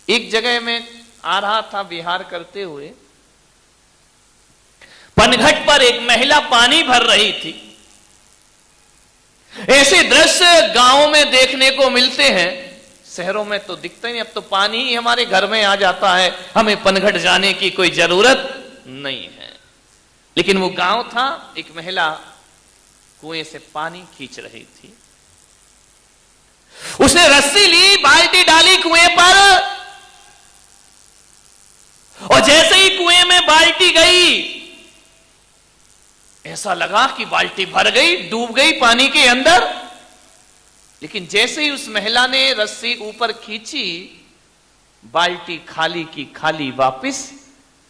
एक जगह में आ रहा था विहार करते हुए, पनघट पर एक महिला पानी भर रही थी। ऐसे दृश्य गांवों में देखने को मिलते हैं, शहरों में तो दिखते नहीं। अब तो पानी ही हमारे घर में आ जाता है, हमें पनघट जाने की कोई जरूरत नहीं है। लेकिन वो गांव था, एक महिला कुएं से पानी खींच रही थी। उसने रस्सी ली, बाल्टी डाली कुएं पर, और जैसे ही कुएं में बाल्टी गई, ऐसा लगा कि बाल्टी भर गई, डूब गई पानी के अंदर। लेकिन जैसे ही उस महिला ने रस्सी ऊपर खींची, बाल्टी खाली की खाली वापस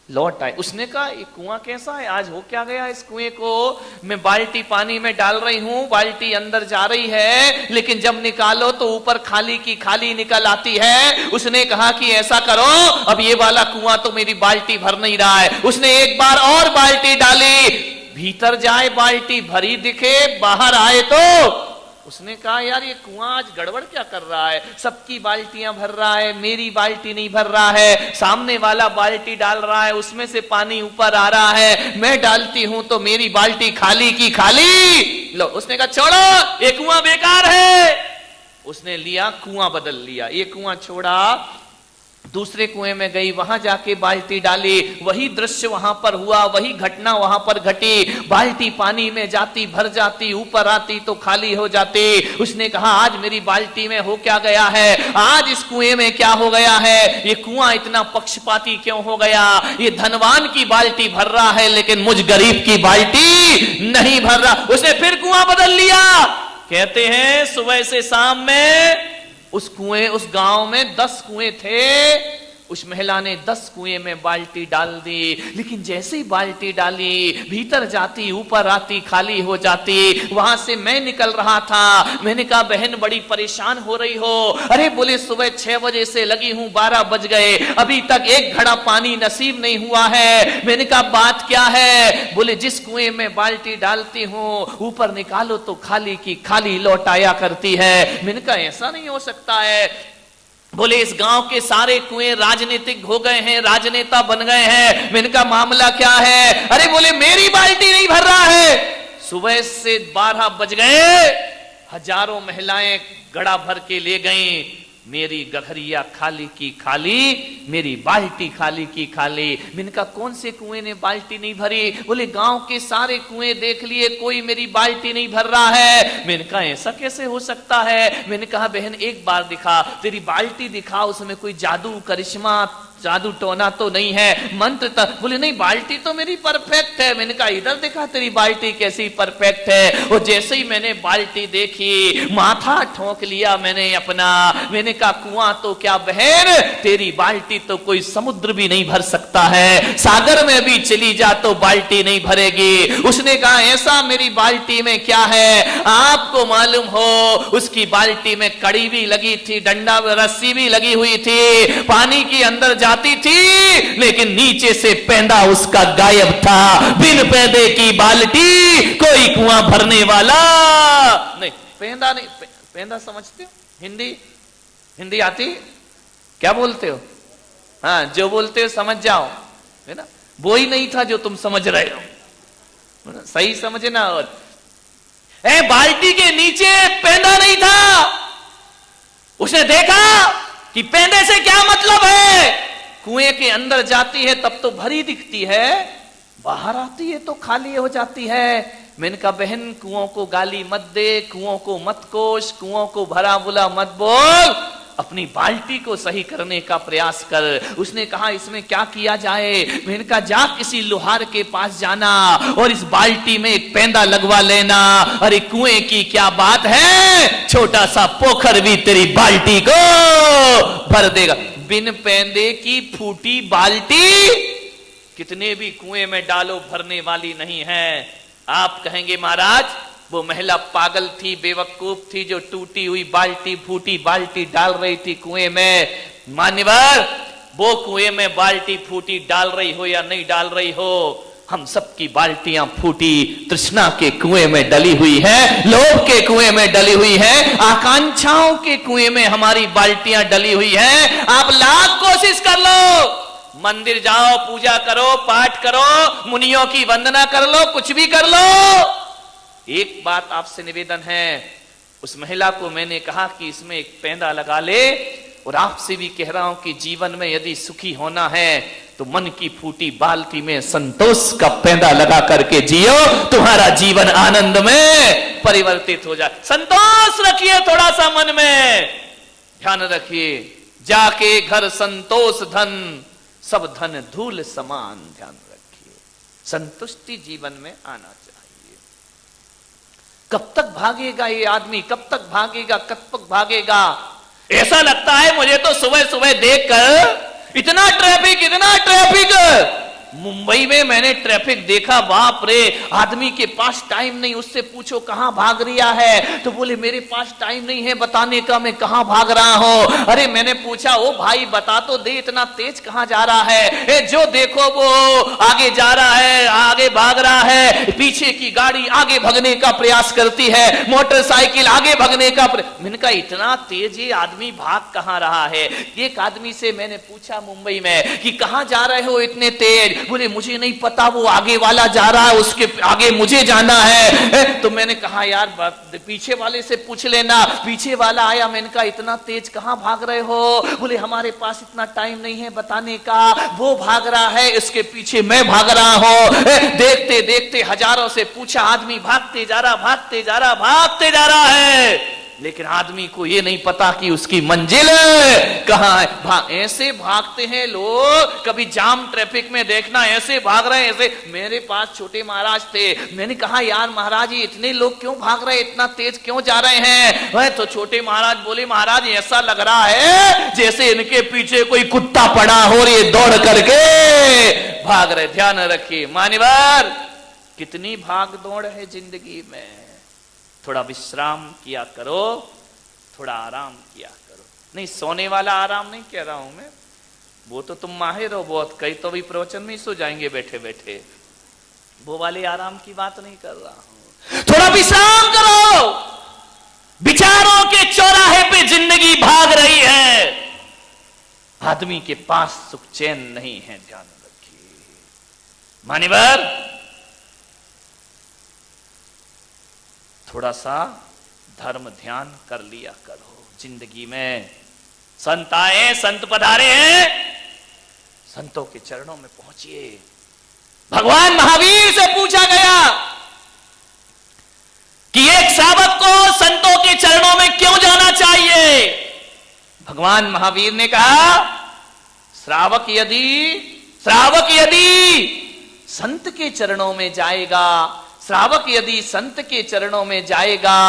लौट आई। उसने कहा ये कुआं कैसा है, आज हो क्या गया इस कुएं को? मैं बाल्टी पानी में डाल रही हूं, बाल्टी अंदर जा रही है, लेकिन जब निकालो तो ऊपर खाली की खाली निकल आती है। उसने कहा कि ऐसा करो, अब ये वाला कुआं तो मेरी बाल्टी भर नहीं रहा है। उसने एक बार और बाल्टी डाली, भीतर जाए बाल्टी भरी दिखे, बाहर आए तो उसने कहा यार ये कुआं आज गड़बड़ क्या कर रहा है, सबकी बाल्टियां भर रहा है, मेरी बाल्टी नहीं भर रहा है। सामने वाला बाल्टी डाल रहा है, उसमें से पानी ऊपर आ रहा है, मैं डालती हूं तो मेरी बाल्टी खाली की खाली। लो, उसने कहा छोड़ो ये कुआं बेकार है। उसने लिया कुआं बदल लिया, ये कुआं छोड़ा, दूसरे कुएं में गई, वहां जाके बाल्टी डाली, वही दृश्य वहां पर हुआ, वही घटना वहां पर घटी। बाल्टी पानी में जाती, भर जाती, ऊपर आती तो खाली हो जाती। उसने कहा आज मेरी बाल्टी में हो क्या गया है, आज इस कुएं में क्या हो गया है, ये कुआं इतना पक्षपाती क्यों हो गया? ये धनवान की बाल्टी भर रहा है, लेकिन मुझ गरीब की बाल्टी नहीं भर रहा। उसने फिर कुआं बदल लिया। कहते हैं सुबह से शाम में उस गांव में 10 कुएं थे। उस महिला ने 10 कुएं में बाल्टी डाल दी, लेकिन जैसे ही बाल्टी डाली, भीतर जाती, ऊपर आती, खाली हो जाती। वहां से मैं निकल रहा था, मैंने कहा बहन बड़ी परेशान हो रही हो? अरे बोले सुबह 6 बजे से लगी हूं, 12 बज गए, अभी तक एक घड़ा पानी नसीब नहीं हुआ है। मैंने कहा बात क्या है? बोले जिस कुएं में बाल्टी डालती हूं, ऊपर निकालो तो खाली की खाली लौट आया करती है। मैंने कहा ऐसा नहीं हो सकता है। बोले इस गांव के सारे कुएं राजनीतिक हो गए हैं, राजनेता बन गए हैं। मैंने कहा मामला क्या है? अरे बोले मेरी बाल्टी नहीं भर रहा है। सुबह से 12 बज गए, हजारों महिलाएं घड़ा भर के ले गईं, मेरी गठरिया खाली की खाली, मेरी बाल्टी खाली की खाली। मैंने कहा कौन से कुएं ने बाल्टी नहीं भरी? बोले गांव के सारे कुएं देख लिए, कोई मेरी बाल्टी नहीं भर रहा है। मैंने कहा ऐसा कैसे हो सकता है? मैंने कहा बहन एक बार दिखा, तेरी बाल्टी दिखा, उसमें कोई जादू करिश्मा जादू टोना तो नहीं है, मंत्र तो। बोले नहीं बाल्टी तो मेरी परफेक्ट है। मैंने कहा इधर देखा तेरी बाल्टी कैसी परफेक्ट है। और जैसे ही मैंने बाल्टी देखी, माथा ठोक लिया मैंने अपना। मैंने कहा कुआं तो क्या बहन, तेरी बाल्टी तो कोई समुद्र भी नहीं भर सकता है, सागर में भी चली जा तो बाल्टी नहीं भरेगी। उसने कहा ऐसा मेरी बाल्टी में क्या है? आपको मालूम हो उसकी बाल्टी में कड़ी भी लगी थी, डंडा रस्सी भी लगी हुई थी, पानी के अंदर जाती थी, लेकिन नीचे से पेंदा उसका गायब था। बिन पेंदे की बाल्टी कोई कुआं भरने वाला नहीं। पेंदा नहीं, पेंदा समझते हो? हिंदी आती? क्या बोलते हो? हाँ जो बोलते हो समझ जाओ, है ना? वो ही नहीं था जो तुम समझ रहे हो, सही समझना। और बाल्टी के नीचे पेंदा नहीं था। उसने देखा कि पेंदे से क्या मतलब है। कुएं के अंदर जाती है तब तो भरी दिखती है, बाहर आती है तो खाली हो जाती है। मैंने कहा बहन कुओं को गाली मत दे, कुओं को मत कोस, कुओं को भरा बुला मत बोल, अपनी बाल्टी को सही करने का प्रयास कर। उसने कहा इसमें क्या किया जाए? मैंने कहा जा किसी लोहार के पास जाना और इस बाल्टी में एक पेंदा लगवा लेना। अरे कुएं की क्या बात है, छोटा सा पोखर भी तेरी बाल्टी को भर देगा। बिन पेंदे की फूटी बाल्टी कितने भी कुएं में डालो भरने वाली नहीं है। आप कहेंगे महाराज वो महिला पागल थी, बेवकूफ थी, जो टूटी हुई बाल्टी, फूटी बाल्टी डाल रही थी कुएं में। मान्यवर वो कुएं में बाल्टी फूटी डाल रही हो या नहीं डाल रही हो, हम सबकी बाल्टियां फूटी तृष्णा के कुएं में डली हुई है, लोभ के कुएं में डली हुई है, आकांक्षाओं के कुएं में हमारी बाल्टियां डली हुई है। आप लाख कोशिश कर लो, मंदिर जाओ, पूजा करो, पाठ करो, मुनियों की वंदना कर लो, कुछ भी कर लो। एक बात आपसे निवेदन है, उस महिला को मैंने कहा कि इसमें एक पैंदा लगा ले, और आपसे भी कह रहा हूं कि जीवन में यदि सुखी होना है तो मन की फूटी बाल्टी में संतोष का पैंदा लगा करके जियो, तुम्हारा जीवन आनंद में परिवर्तित हो जाए। संतोष रखिए थोड़ा सा मन में, ध्यान रखिए, जाके घर संतोष धन, सब धन धूल समान। ध्यान रखिए, संतुष्टि जीवन में आना चाहिए। कब तक भागेगा ये आदमी, कब तक भागेगा, कब तक भागेगा? ऐसा लगता है मुझे तो सुबह सुबह देखकर, इतना ट्रैफिक। मुंबई में मैंने ट्रैफिक देखा, बाप रे, आदमी के पास टाइम नहीं। उससे पूछो कहां भाग रहा है, तो बोले मेरे पास टाइम नहीं है बताने का, मैं कहां भाग रहा हूं। अरे मैंने पूछा, ओ भाई बता तो दे, इतना तेज कहां जा रहा है? जो देखो वो आगे जा रहा है, आगे भाग रहा है, पीछे की गाड़ी आगे भगने का प्रयास करती है, मोटरसाइकिल आगे भगने का मैंने कहा इतना तेज ये आदमी भाग कहां रहा है? एक आदमी से मैंने पूछा मुंबई में कि कहां जा रहे हो इतने तेज? बोले मुझे नहीं पता, वो आगे वाला जा रहा है, उसके आगे मुझे जाना है। तो मैंने कहा यार पीछे वाले से पूछ लेना। पीछे वाला आया, मैंने कहा इतना तेज कहां भाग रहे हो? बोले हमारे पास इतना टाइम नहीं है बताने का, वो भाग रहा है, इसके पीछे मैं भाग रहा हूं। देखते देखते हजारों से पूछा, आदमी भागते जा रहा है, लेकिन आदमी को यह नहीं पता कि उसकी मंजिल कहां है। ऐसे भागते हैं लोग, कभी जाम ट्रैफिक में देखना, ऐसे भाग रहे हैं ऐसे। मेरे पास छोटे महाराज थे, मैंने कहा यार महाराज ये इतने लोग क्यों भाग रहे हैं, इतना तेज क्यों जा रहे हैं? वह तो छोटे महाराज बोले, महाराज ऐसा लग रहा है जैसे इनके पीछे कोई कुत्ता पड़ा हो और ये दौड़ करके भाग रहे। ध्यान रखिए मान्यवर, कितनी भाग दौड़ है जिंदगी में। थोड़ा विश्राम किया करो, थोड़ा आराम किया करो। नहीं, सोने वाला आराम नहीं कह रहा हूं मैं, वो तो तुम माहिर हो बहुत, कई तो भी प्रवचन में ही सो जाएंगे बैठे बैठे, वो वाले आराम की बात नहीं कर रहा हूं। थोड़ा विश्राम करो। विचारों के चौराहे पे जिंदगी भाग रही है, आदमी के पास सुख चैन नहीं है। ध्यान रखिए मान्यवर, थोड़ा सा धर्म ध्यान कर लिया करो जिंदगी में। संत आए, संत पधारे हैं, संतों के चरणों में पहुंचिए। भगवान महावीर से पूछा गया कि एक श्रावक को संतों के चरणों में क्यों जाना चाहिए? भगवान महावीर ने कहा, श्रावक यदि संत के चरणों में जाएगा, श्रावक यदि संत के चरणों में जाएगा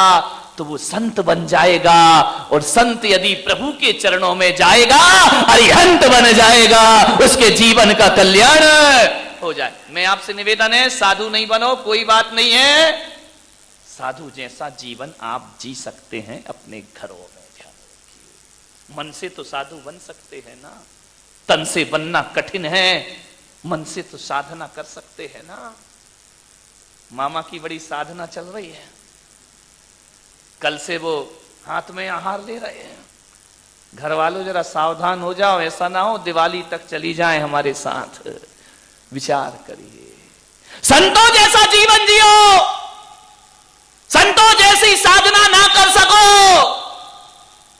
तो वो संत बन जाएगा, और संत यदि प्रभु के चरणों में जाएगा अरिहंत बन जाएगा, उसके जीवन का कल्याण हो जाए। मैं आपसे निवेदन है, साधु नहीं बनो, कोई बात नहीं है, साधु जैसा जीवन आप जी सकते हैं अपने घरों में। ध्यान रखिए, मन से तो साधु बन सकते हैं ना, तन से बनना कठिन है, मन से तो साधना कर सकते हैं ना। मामा की बड़ी साधना चल रही है, कल से वो हाथ में आहार ले रहे हैं। घर वालों जरा सावधान हो जाओ, ऐसा ना हो दिवाली तक चली जाए हमारे साथ। विचार करिए, संतों जैसा जीवन जियो, संतों जैसी साधना ना कर सको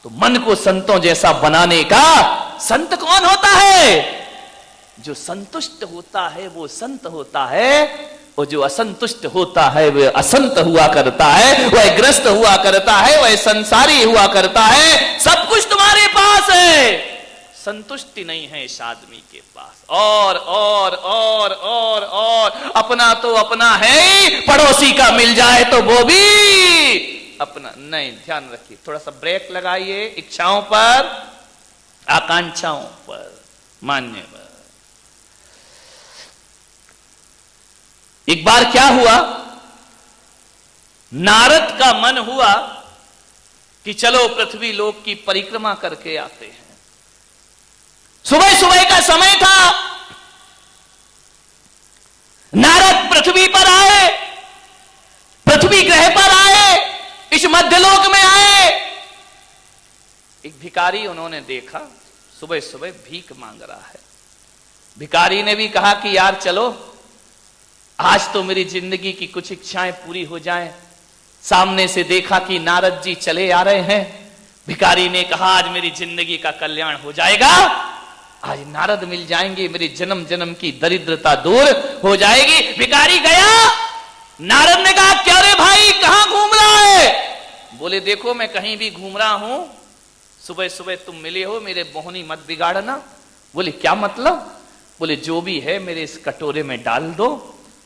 तो मन को संतों जैसा बनाने का संत कौन होता है? जो संतुष्ट होता है वो संत होता है, और जो असंतुष्ट होता है वह असंत हुआ करता है, वह ग्रस्त हुआ करता है, वह संसारी हुआ करता है। सब कुछ तुम्हारे पास है, संतुष्टि नहीं है इस आदमी के पास। और अपना तो अपना है ही, पड़ोसी का मिल जाए तो वो भी अपना नहीं। ध्यान रखिए, थोड़ा सा ब्रेक लगाइए इच्छाओं पर, आकांक्षाओं पर। मान्यवर, एक बार क्या हुआ, नारद का मन हुआ कि चलो पृथ्वी लोक की परिक्रमा करके आते हैं। सुबह सुबह का समय था, पृथ्वी ग्रह पर आए, इस मध्यलोक में आए। एक भिखारी उन्होंने देखा सुबह सुबह भीख मांग रहा है। भिखारी ने भी कहा कि यार चलो, आज तो मेरी जिंदगी की कुछ इच्छाएं पूरी हो जाएं। सामने से देखा कि नारद जी चले आ रहे हैं। भिखारी ने कहा आज मेरी जिंदगी का कल्याण हो जाएगा, आज नारद मिल जाएंगे, मेरी जन्म जन्म की दरिद्रता दूर हो जाएगी। भिखारी गया, नारद ने कहा क्या रे भाई कहां घूम रहा है? बोले देखो मैं कहीं भी घूम रहा हूं, सुबह सुबह तुम मिले हो, मेरे मोहनी मत बिगाड़ना। बोले क्या मतलब? बोले जो भी है मेरे इस कटोरे में डाल दो,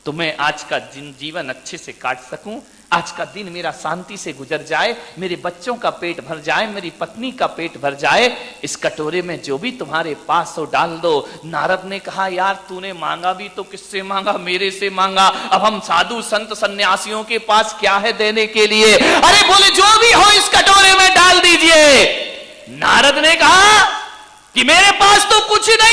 तो मैं आज का जीवन अच्छे से काट सकूं, आज का दिन मेरा शांति से गुजर जाए, मेरे बच्चों का पेट भर जाए, मेरी पत्नी का पेट भर जाए। इस कटोरे में जो भी तुम्हारे पास हो डाल दो। नारद ने कहा यार तूने मांगा भी तो किससे मांगा? मेरे से मांगा। अब हम साधु संत सन्यासियों के पास क्या है देने के लिए? अरे बोले जो भी हो इस कटोरे में डाल दीजिए। नारद ने कहा कि मेरे पास तो कुछ नहीं